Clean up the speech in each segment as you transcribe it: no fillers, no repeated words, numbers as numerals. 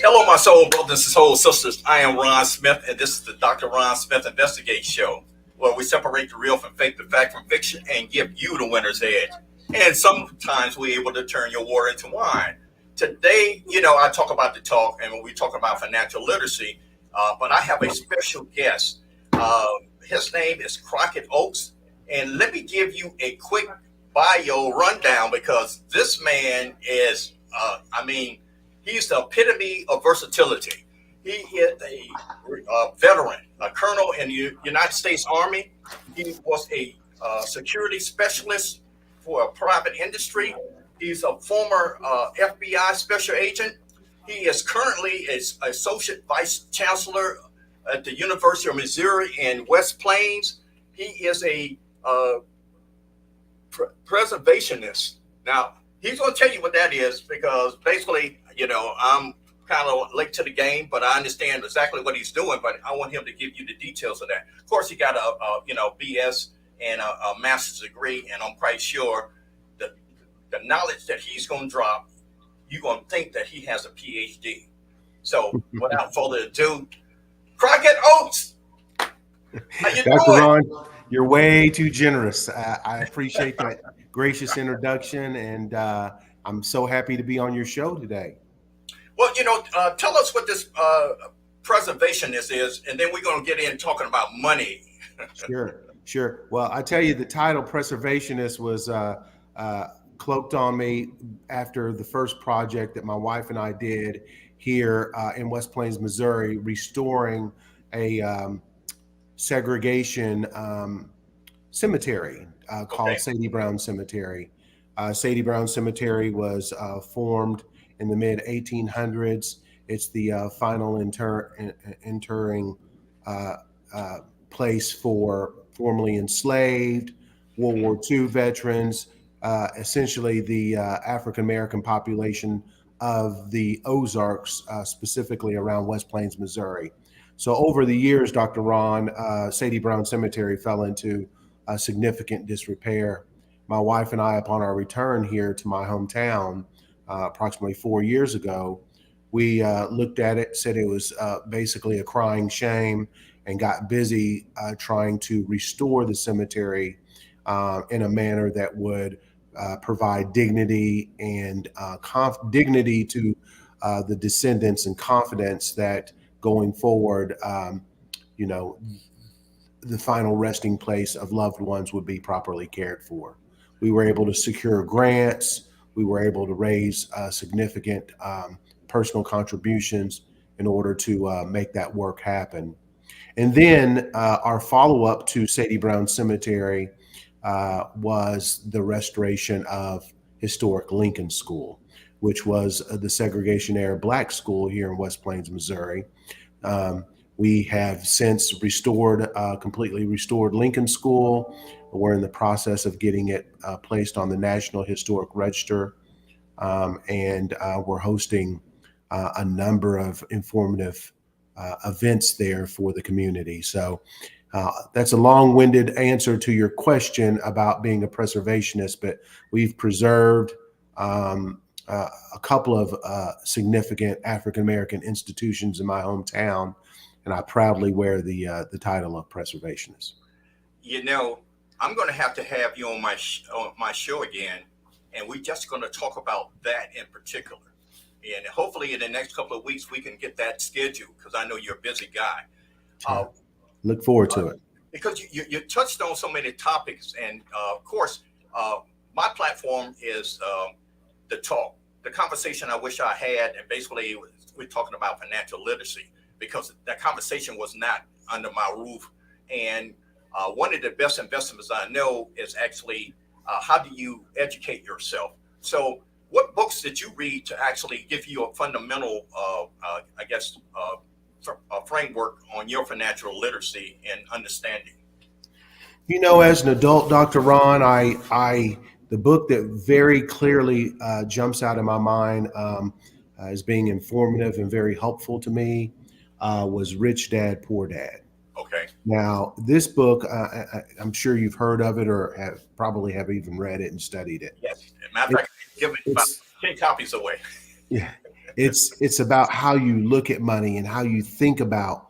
Hello, my soul brothers and soul sisters. I am Ron Smith, and this is the Dr. Ron Smith Investigate Show, where we separate the real from fake, the fact from fiction, and give you the winner's edge. And sometimes we're able to turn your water into wine. Today, I talk about the talk, and when we talk about financial literacy, but I have a special guest. His name is Crocket Oaks, and let me give you a quick bio rundown because this man is, he's the epitome of versatility. He is a veteran, a colonel in the United States Army. He was a security specialist for a private industry. He's a former FBI special agent. He is currently an associate vice chancellor at the University of Missouri in West Plains. He is a preservationist. Now, he's going to tell you what that is because basically, I'm kind of late to the game, but I understand exactly what he's doing. But I want him to give you the details of that. Of course, he got a BS and a master's degree, and I'm quite sure that the knowledge that he's going to drop, you're going to think that he has a PhD. So, without further ado, Crocket Oaks, how you Dr. doing? Ron, you're way too generous. I appreciate that gracious introduction, and I'm so happy to be on your show today. Well, tell us what this preservationist is, and then we're going to get in talking about money. Sure. Well, I tell you, the title preservationist was cloaked on me after the first project that my wife and I did here in West Plains, Missouri, restoring a segregation cemetery called Sadie Brown Cemetery. Sadie Brown Cemetery was formed in the mid 1800s. It's the final interring place for formerly enslaved World War II veterans, essentially the African American population of the Ozarks, specifically around West Plains, Missouri. So over the years, Dr. Ron, Sadie Brown Cemetery fell into significant disrepair. My wife and I, upon our return here to my hometown, approximately 4 years ago, we looked at it, said it was basically a crying shame, and got busy trying to restore the cemetery in a manner that would provide dignity and dignity to the descendants and confidence that going forward, the final resting place of loved ones would be properly cared for. We were able to secure grants. We were able to raise significant personal contributions in order to make that work happen. And then our follow-up to Sadie Brown Cemetery was the restoration of historic Lincoln School, which was the segregation-era Black school here in West Plains, Missouri. We have since completely restored Lincoln School. We're in the process of getting it placed on the National Historic Register, and we're hosting a number of informative events there for the community. So that's a long-winded answer to your question about being a preservationist, but we've preserved a couple of significant African-American institutions in my hometown, and I proudly wear the title of preservationist. I'm going to have you on my show again, and we're just going to talk about that in particular. And hopefully in the next couple of weeks, we can get that scheduled because I know you're a busy guy. Look forward to it. Because you touched on so many topics. And of course, my platform is the talk, the conversation I wish I had. And basically, we're talking about financial literacy because that conversation was not under my roof. And one of the best investments I know is actually how do you educate yourself? So what books did you read to actually give you a fundamental, framework on your financial literacy and understanding? As an adult, Dr. Ron, the book that very clearly jumps out of my mind as being informative and very helpful to me was Rich Dad, Poor Dad. Okay. Now, this book, I'm sure you've heard of it or probably have even read it and studied it. Yes. Matter of fact, I've given about 10 copies away. Yeah. It's about how you look at money and how you think about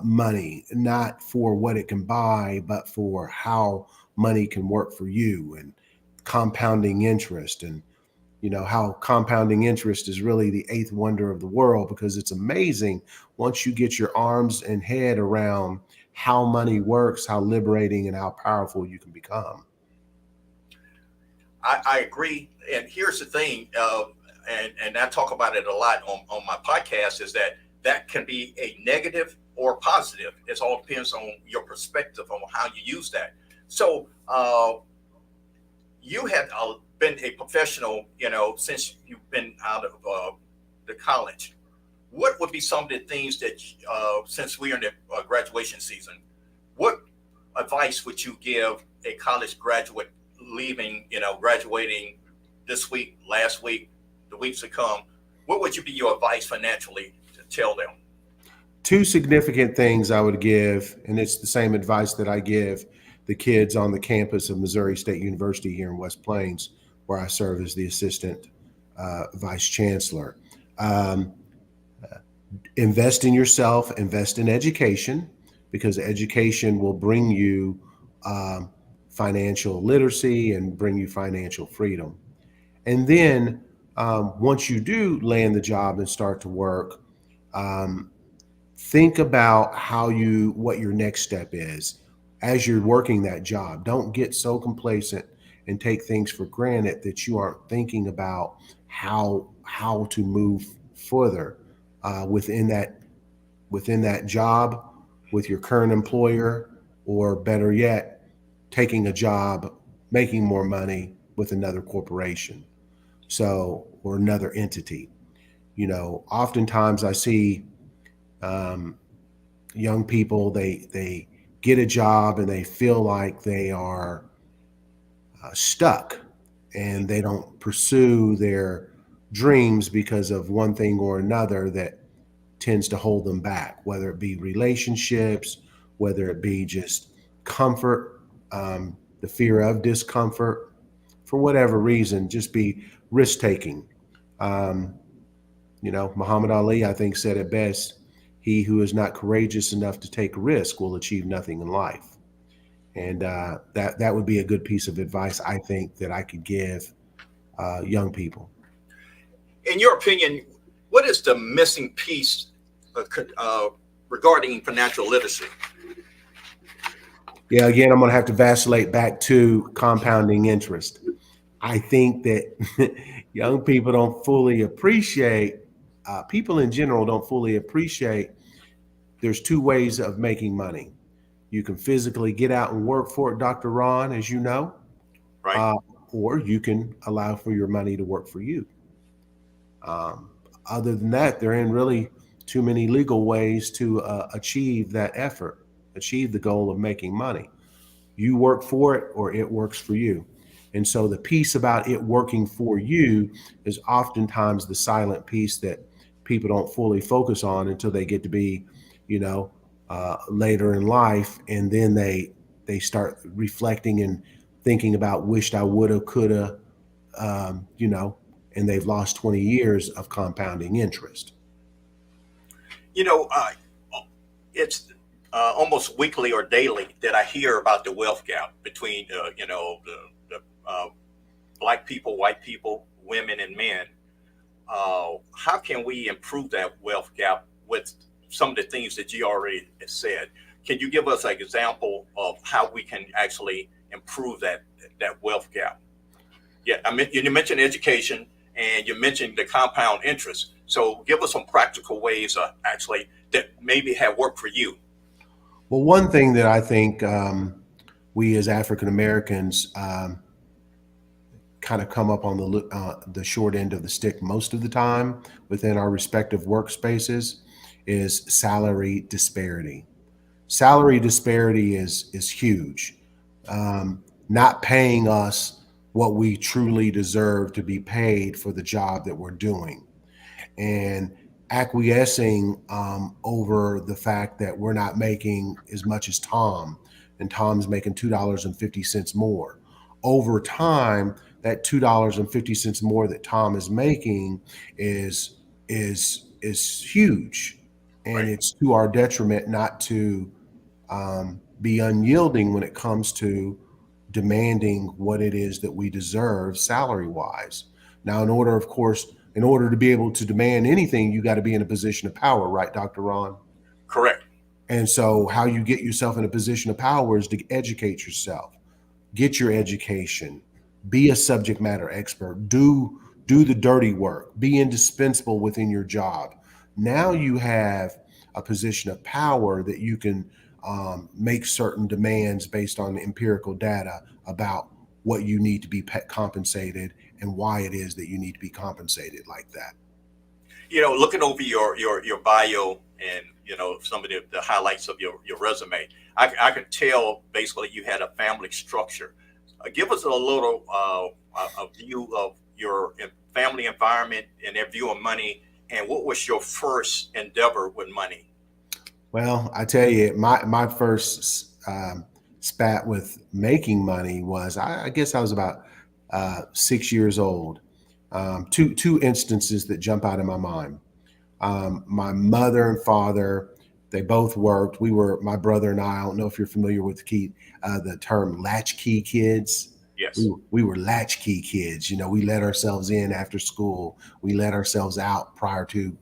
money, not for what it can buy, but for how money can work for you, and compounding interest. And how compounding interest is really the eighth wonder of the world, because it's amazing once you get your arms and head around how money works, how liberating and how powerful you can become. I agree. And here's the thing, and I talk about it a lot on my podcast, is that can be a negative or positive. It all depends on your perspective on how you use that. So you have been a professional, since you've been out of the college. What would be some of the things that, since we're in the graduation season, what advice would you give a college graduate leaving, graduating this week, last week, the weeks to come? What would be your advice financially to tell them? Two significant things I would give, and it's the same advice that I give the kids on the campus of Missouri State University here in West Plains, where I serve as the assistant vice chancellor. Invest in yourself, invest in education, because education will bring you financial literacy and bring you financial freedom. And then once you do land the job and start to work, think about what your next step is as you're working that job. Don't get so complacent and take things for granted that you aren't thinking about how to move further within that job, with your current employer, or better yet, taking a job, making more money with another corporation, or another entity. Oftentimes I see young people, they get a job and they feel like they are stuck, and they don't pursue their dreams because of one thing or another that tends to hold them back, whether it be relationships, whether it be just comfort, the fear of discomfort, for whatever reason, just be risk taking. Muhammad Ali, I think, said it best: he who is not courageous enough to take risk will achieve nothing in life. And that would be a good piece of advice, I think, that I could give young people. In your opinion, what is the missing piece regarding financial literacy? Yeah, again, I'm going to have to vacillate back to compounding interest. I think that young people don't fully appreciate, people in general don't fully appreciate, there's two ways of making money. You can physically get out and work for it, Dr. Ron, as you know, right? Or you can allow for your money to work for you. Other than that, there ain't really too many legal ways to achieve that effort, achieve the goal of making money. You work for it, or it works for you. And so the piece about it working for you is oftentimes the silent piece that people don't fully focus on until they get to be, later in life, and then they start reflecting and thinking about wished I woulda, coulda, and they've lost 20 years of compounding interest. It's almost weekly or daily that I hear about the wealth gap between the black people, white people, women, and men. How can we improve that wealth gap with some of the things that you already said? Can you give us an example of how we can actually improve that wealth gap? Yeah, you mentioned education, and you mentioned the compound interest. So give us some practical ways actually that maybe have worked for you. Well, one thing that I think we as African Americans kind of come up on the short end of the stick most of the time within our respective workspaces is salary disparity. Salary disparity is huge. Not paying us what we truly deserve to be paid for the job that we're doing, and acquiescing over the fact that we're not making as much as Tom, and Tom's making $2.50 more. Over time, that $2.50 more that Tom is making is is huge, and Right. it's to our detriment not to be unyielding when it comes to demanding what it is that we deserve salary wise. Now, of course, in order to be able to demand anything, you got to be in a position of power, right, Dr. Ron? Correct. And so, how you get yourself in a position of power is to educate yourself, get your education, be a subject matter expert, do the dirty work, be indispensable within your job. Now you have a position of power that you can make certain demands based on empirical data about what you need to be compensated and why it is that you need to be compensated like that. Looking over your bio and some of the highlights of your resume, I could tell basically you had a family structure. Give us a little a view of your family environment and their view of money, and what was your first endeavor with money? Well, I tell you, my first spat with making money was I guess I was about 6 years old. Two instances that jump out of my mind. My mother and father, they both worked. We were, my brother and I don't know if you're familiar with the term latchkey kids. Yes. We were latchkey kids. We let ourselves in after school. We let ourselves out prior to,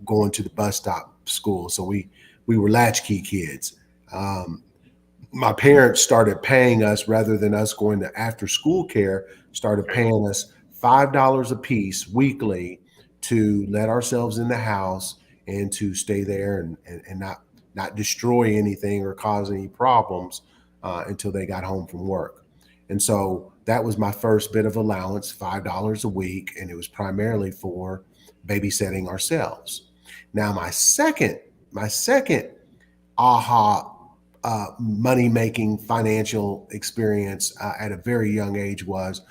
going to the bus stop school. So we were latchkey kids. My parents started paying us, rather than us going to after school care, started Okay. paying us $5 a piece weekly to let ourselves in the house and to stay there and not destroy anything or cause any problems until they got home from work. And so that was my first bit of allowance, $5 a week, and it was primarily for babysitting ourselves. Now my second aha money making financial experience at a very young age was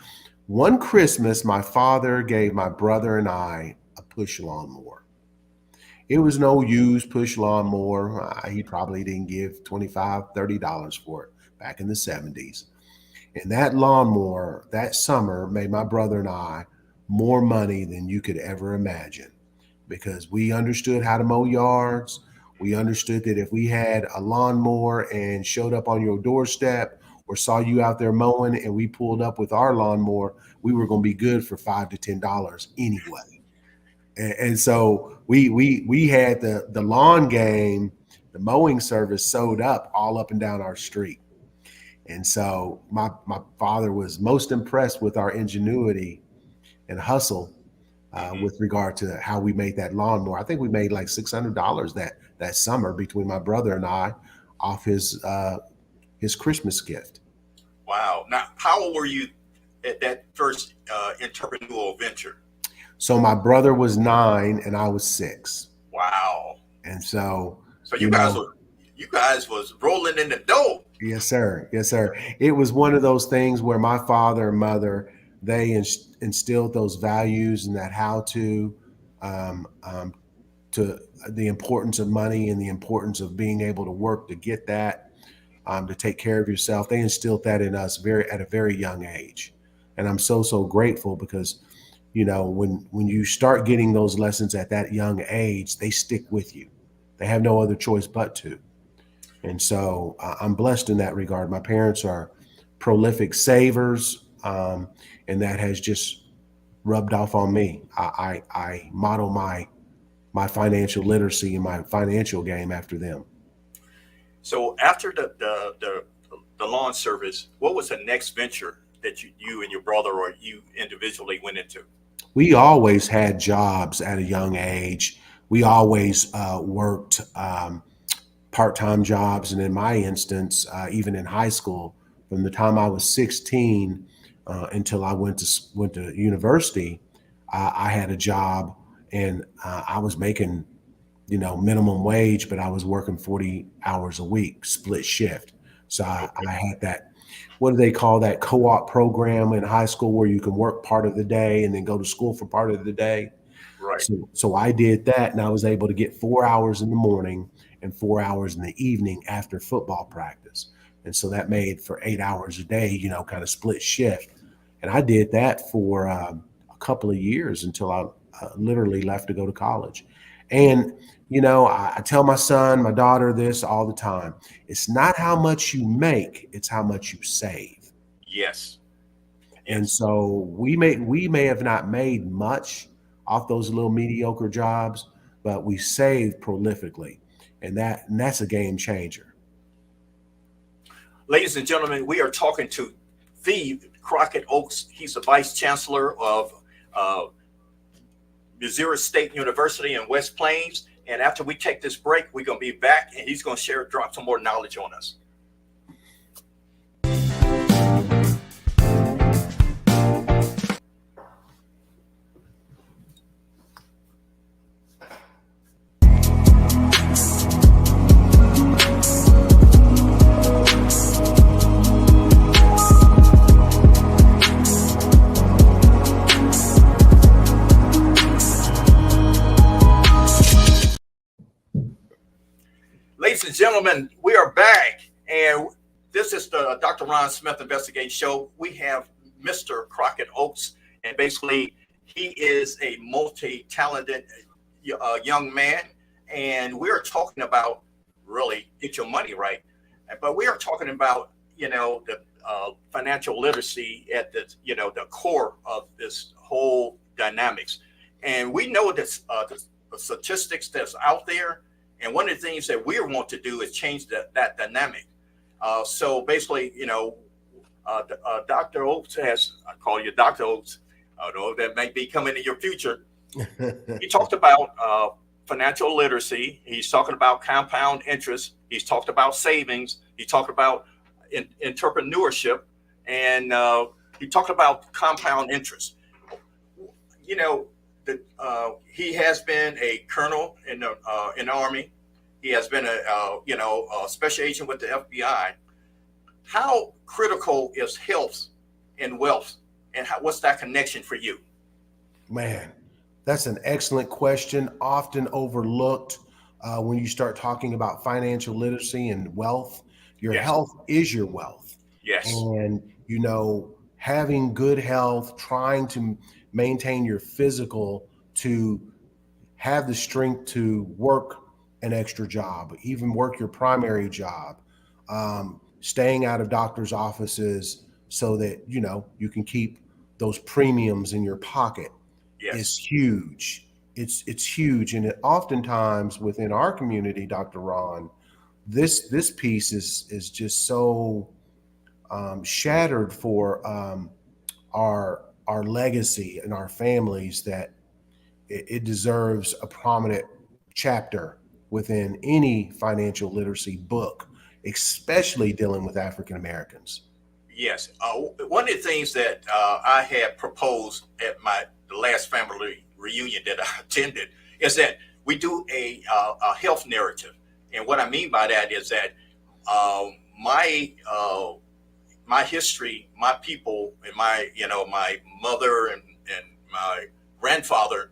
one Christmas, my father gave my brother and I a push lawnmower. It was no used push lawnmower. He probably didn't give $25, $30 for it back in the 70s. And that lawnmower that summer made my brother and I more money than you could ever imagine, because we understood how to mow yards. We understood that if we had a lawnmower and showed up on your doorstep or saw you out there mowing and we pulled up with our lawnmower, we were going to be good for $5 to $10 anyway. And so we had the lawn game, the mowing service sewed up all up and down our street. And so my father was most impressed with our ingenuity and hustle Hmm. with regard to how we made that lawnmower. I think we made like $600 that summer between my brother and I off his Christmas gift. Wow. Now, how old were you at that first entrepreneurial venture? So my brother was 9 and I was 6. Wow. And so, So you know, you guys was rolling in the dough. yes, sir. Yes, sir. It was one of those things where my father and mother, they instilled those values and that how um, um, to the importance of money and the importance of being able to work to get that, to take care of yourself. They instilled that in us at a very young age. And I'm so grateful because, when you start getting those lessons at that young age, they stick with you. They have no other choice but to. And so I'm blessed in that regard. My parents are prolific savers, and that has just rubbed off on me. I model my financial literacy and my financial game after them. So after the lawn service, what was the next venture that you and your brother or you individually went into? We always had jobs at a young age. We always worked part-time jobs, and in my instance, even in high school, from the time I was 16 until I went to university, I had a job, and I was making minimum wage, but I was working 40 hours a week, split shift. So I Okay. had that, what do they call that, co-op program in high school where you can work part of the day and then go to school for part of the day. Right. So I did that, and I was able to get 4 hours in the morning and 4 hours in the evening after football practice. And so that made for 8 hours a day, kind of split shift. And I did that for a couple of years until literally left to go to college. And, I tell my son, my daughter this all the time. It's not how much you make, it's how much you save. Yes. And Yes. so we may have not made much off those little mediocre jobs, but we saved prolifically. And that's a game changer. Ladies and gentlemen, we are talking to the Crocket Oaks. He's the vice chancellor of uh, Missouri State University in West Plains. And after we take this break, we're going to be back and he's going to drop some more knowledge on us. Ladies and gentlemen, we are back, and this is the Dr. Ron Smith Investigate Show. We have Mr. Crocket Oaks, and basically, he is a multi-talented young man, and we're talking about really get your money right, but we are talking about the financial literacy at the core of this whole dynamics, and we know that the statistics that's out there. And one of the things that we want to do is change that dynamic. So basically, Dr. Oaks I call you Dr. Oaks, although that may be coming in your future. He talked about financial literacy. He's talking about compound interest. He's talked about savings. He talked about entrepreneurship. And he talked about compound interest. He has been a colonel in the Army. He has been a special agent with the FBI. How critical is health and wealth, and what's that connection for you? Man, that's an excellent question, often overlooked when you start talking about financial literacy and wealth. Your Yes. health is your wealth. Yes. And, having good health, trying to maintain your physical to have the strength to work an extra job, even work your primary job, staying out of doctor's offices so that, you can keep those premiums in your pocket Yes. is huge. It's huge. And oftentimes within our community, Dr. Ron, this piece is just so shattered for our legacy and our families that it deserves a prominent chapter within any financial literacy book, especially dealing with African Americans. Yes. One of the things that I had proposed at the last family reunion that I attended is that we do a health narrative. And what I mean by that is that my history, my people, and my mother and my grandfather,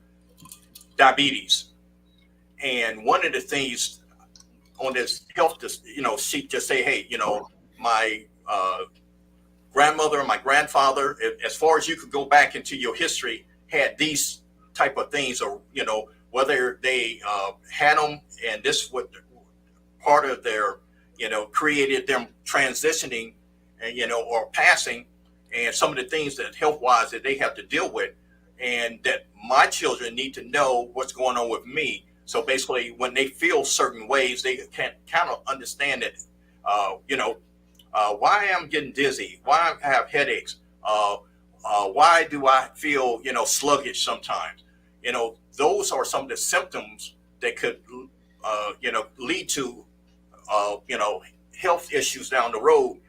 diabetes. And one of the things on this health, sheet just say, hey, my grandmother and my grandfather, as far as you could go back into your history, had these type of things, or whether they had them, and this what part of their created them transitioning, and or passing, and some of the things that health wise that they have to deal with, and that my children need to know what's going on with me. So basically, when they feel certain ways, they can kind of understand that, why I'm getting dizzy, why I have headaches, why do I feel, sluggish sometimes. Those are some of the symptoms that could, lead to, health issues down the road.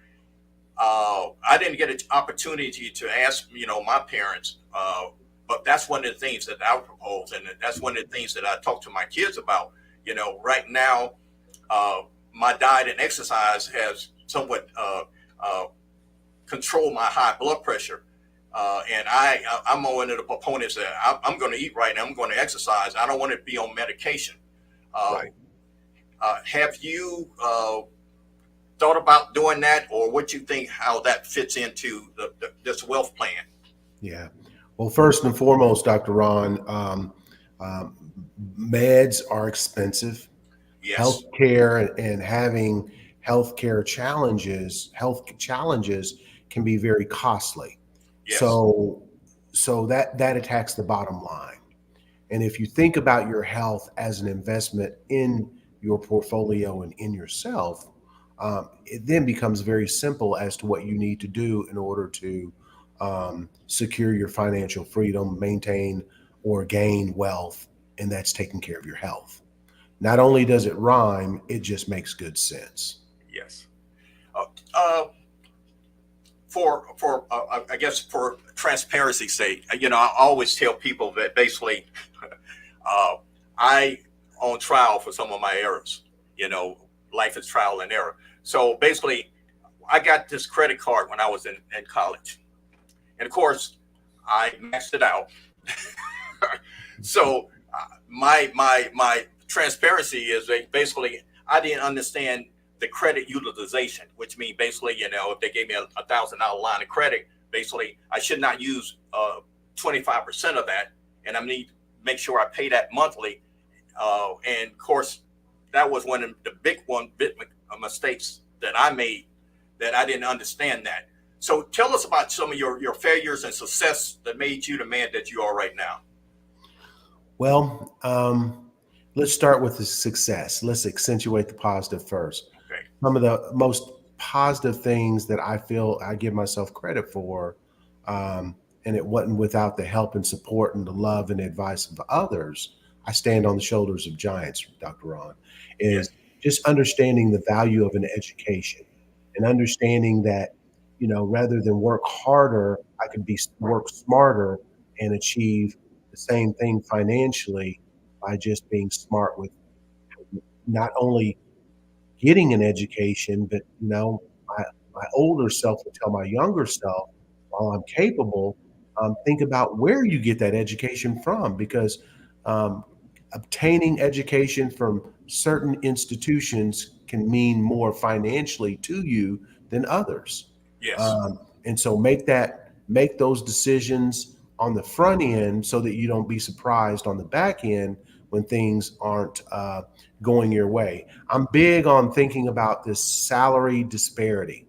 I didn't get an opportunity to ask, my parents, but that's one of the things that I propose, and that's one of the things that I talk to my kids about. Right now, my diet and exercise has somewhat controlled my high blood pressure, and I'm one of the proponents that I'm going to eat right, and I'm going to exercise. I don't want to be on medication. Right. Have you thought about doing that, or what you think how that fits into this wealth plan? Yeah. Well, first and foremost, Dr. Ron, um, meds are expensive. Yes, Healthcare and having health challenges can be very costly. yes, So, that attacks the bottom line. And if you think about your health as an investment in your portfolio and in yourself, it then becomes very simple as to what you need to do in order to secure your financial freedom, maintain or gain wealth, and that's taking care of your health. Not only does it rhyme, it just makes good sense. yes. Uh, uh, I guess for transparency's sake, I always tell people that basically, uh, I on trial for some of my errors. You know, life is trial and error. So basically, I got this credit card when I was in college, and of course, I maxed it out. So my transparency is that basically I didn't understand the credit utilization, which means basically, if they gave me a $1,000 line of credit, basically I should not use 25% of that, and I need to make sure I pay that monthly. And of course, that was one of the big mistakes that I made, that I didn't understand that. So tell us about some of your failures and success that made you the man that you are right now. Well, let's start with the success. Let's accentuate the positive first. Okay. Some of the most positive things that I feel I give myself credit for, and it wasn't without the help and support and the love and advice of others. I stand on the shoulders of giants, Dr. Ron, Yes. is just understanding the value of an education and understanding that, rather than work harder, I could work smarter and achieve the same thing financially by just being smart with not only getting an education, but my older self would tell my younger self, while I'm capable, think about where you get that education from, because um, obtaining education from certain institutions can mean more financially to you than others. Yes. And so make those decisions on the front end so that you don't be surprised on the back end when things aren't going your way. I'm big on thinking about this salary disparity.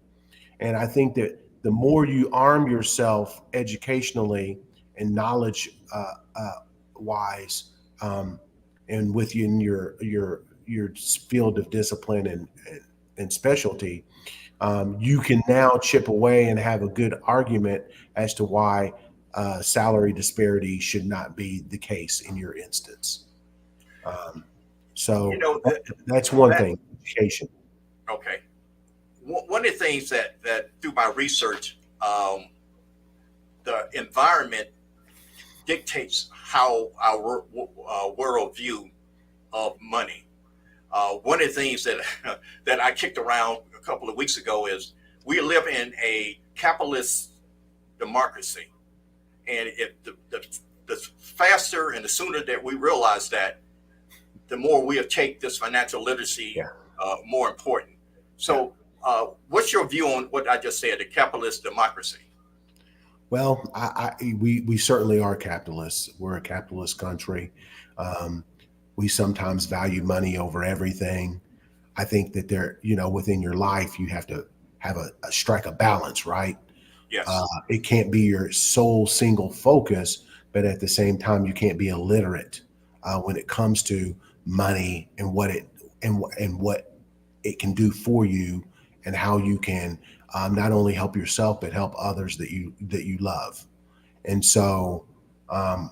And I think that the more you arm yourself educationally and knowledge wise, and within your field of discipline and specialty, you can now chip away and have a good argument as to why salary disparity should not be the case in your instance. Um, You so know that's one that thing, education. okay. One of the things that through my research, the environment dictates how our world view of money. One of the things that that I kicked around a couple of weeks ago is we live in a capitalist democracy, and if the faster and the sooner that we realize that, the more we'll take this financial literacy Yeah. more important. Yeah. So, what's your view on what I just said, the capitalist democracy? Well, we certainly are capitalists. We're a capitalist country. Um, we sometimes value money over everything. I think that within your life, you have to have a strike a balance, right? Yes, It can't be your sole single focus, but at the same time, you can't be illiterate when it comes to money and what it can do for you, and how you can not only help yourself but help others that you love. And so, um,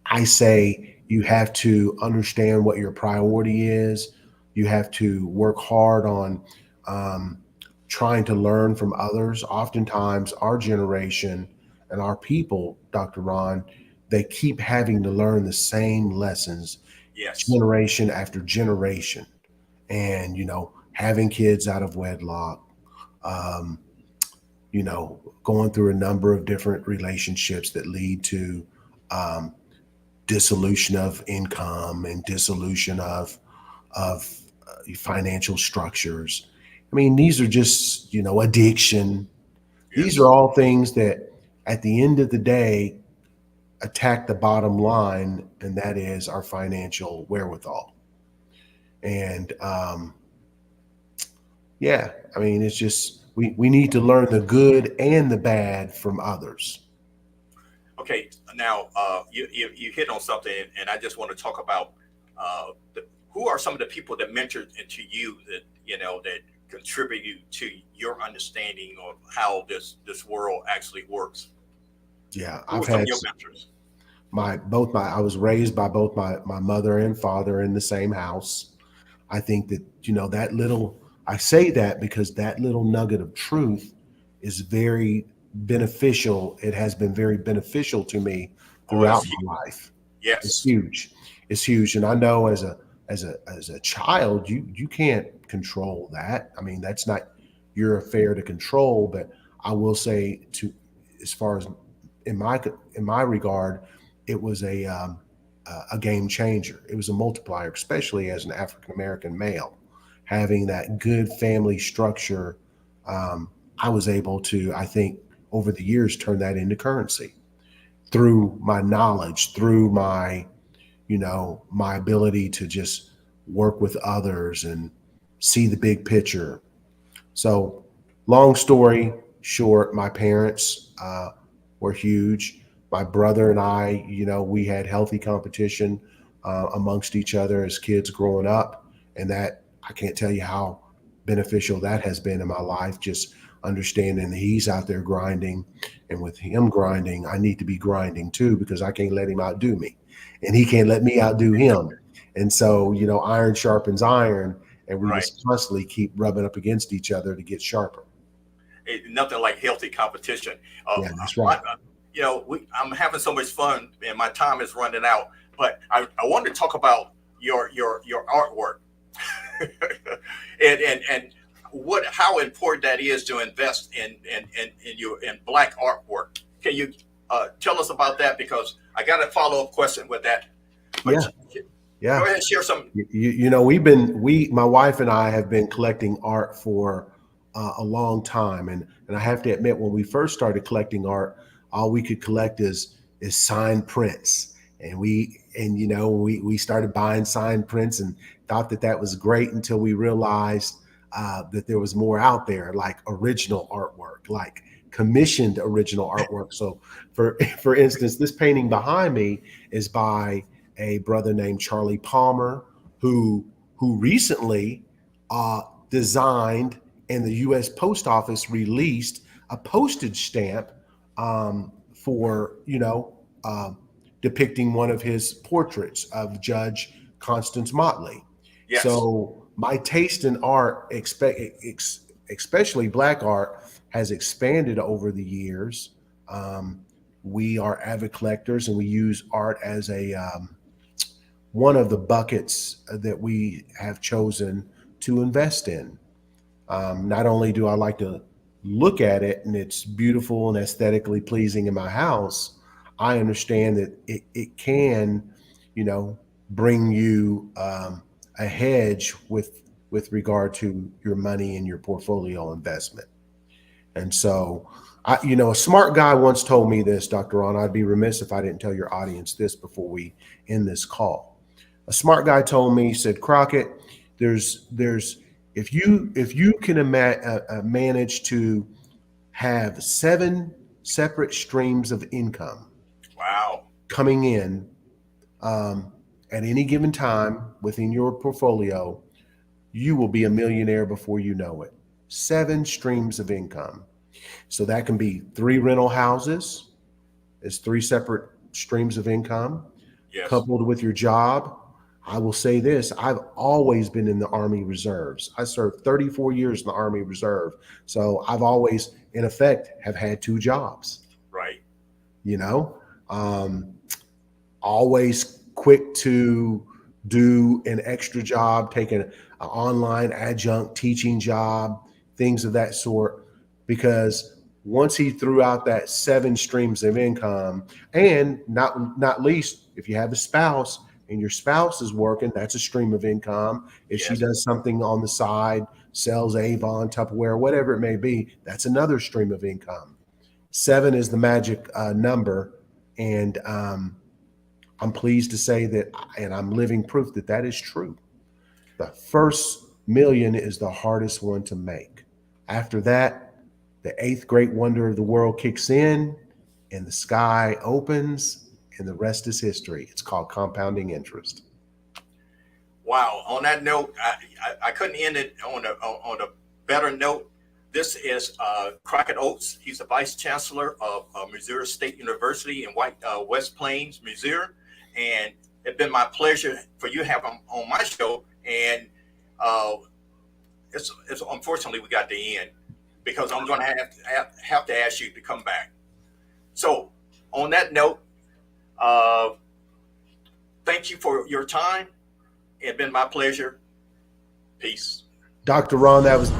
I say you have to understand what your priority is. You have to work hard on um, trying to learn from others. Oftentimes, our generation and our people, Dr. Ron, they keep having to learn the same lessons yes, generation after generation. And, having kids out of wedlock, um, going through a number of different relationships that lead to um, dissolution of income and dissolution of financial structures. I mean, these are just, addiction. These are yes, all things that at the end of the day, attack the bottom line, and that is our financial wherewithal. And yeah, I mean, it's just we need to learn the good and the bad from others. Okay, now you hit on something, and I just want to talk about who are some of the people that mentored into you that that contribute to your understanding of how this world actually works. Yeah, Who I've were some of had your mentors? I was raised by both my mother and father in the same house. I think that, I say that because that little nugget of truth is very beneficial. It has been very beneficial to me Oh, throughout it's huge. my life. It's Yes, huge. It's huge. And I know as a child, you can't control that. I mean, that's not your affair to control, but I will say as far as in my regard, it was a game changer. It was a multiplier, especially as an African American male, having that good family structure. I was able to, I think, over the years, turn that into currency through my knowledge, through my ability to just work with others and see the big picture. So, long story short, my parents were huge. My brother and I, we had healthy competition amongst each other as kids growing up. And that, I can't tell you how beneficial that has been in my life, just understanding that he's out there grinding. And with him grinding, I need to be grinding too, because I can't let him outdo me. And he can't let me outdo him. And so, iron sharpens iron, and we right. just constantly keep rubbing up against each other to get sharper. Nothing like healthy competition. Yeah, that's right. I'm having so much fun, and my time is running out. But I want to talk about your artwork, and how important that is to invest in Black artwork. Can you tell us about that? Because I got a follow up question with that. But Yeah. Go ahead and share some. My wife and I have been collecting art for a long time, and I have to admit, when we first started collecting art, all we could collect is signed prints, and we started buying signed prints and thought that was great until we realized that there was more out there, like original artwork, like commissioned original artwork. So, for instance, this painting behind me is by a brother named Charlie Palmer, who recently designed, and the U.S. Post Office released a postage stamp for depicting one of his portraits of Judge Constance Motley. Yes. So my taste in art, especially Black art, has expanded over the years. We are avid collectors, and we use art as one of the buckets that we have chosen to invest in. Not only do I like to look at it and it's beautiful and aesthetically pleasing in my house, I understand that it can, bring you a hedge with regard to your money and your portfolio investment. And so, a smart guy once told me this, Dr. Ron. I'd be remiss if I didn't tell your audience this before we end this call. A smart guy told me, he said, Crocket, there's if you can manage to have 7 separate streams of income, Wow, coming in at any given time within your portfolio, you will be a millionaire before you know it. 7 streams of income. So that can be 3 rental houses as 3 separate streams of income, yes, coupled with your job. I will say this, I've always been in the Army Reserves. I served 34 years in the Army Reserve. So I've always, in effect, have had 2 jobs. right, Always quick to do an extra job, take an online adjunct teaching job, things of that sort, because once he threw out that 7 streams of income, and not least, if you have a spouse and your spouse is working, that's a stream of income. If she yes, does something on the side, sells Avon, Tupperware, whatever it may be, that's another stream of income. 7 is the magic number And I'm pleased to say that, and I'm living proof that that is true. The first million is the hardest one to make. After that, the eighth great wonder of the world kicks in and the sky opens and the rest is history. It's called compounding interest. Wow. On that note, I couldn't end it on a better note. This is Crocket Oates. He's the Vice Chancellor of Missouri State University in West Plains, Missouri. And it's been my pleasure for you to have him on my show. And it's unfortunately we got the end because I'm going to have to ask you to come back. So on that note, thank you for your time. It's been my pleasure. Peace. Dr. Ron, that was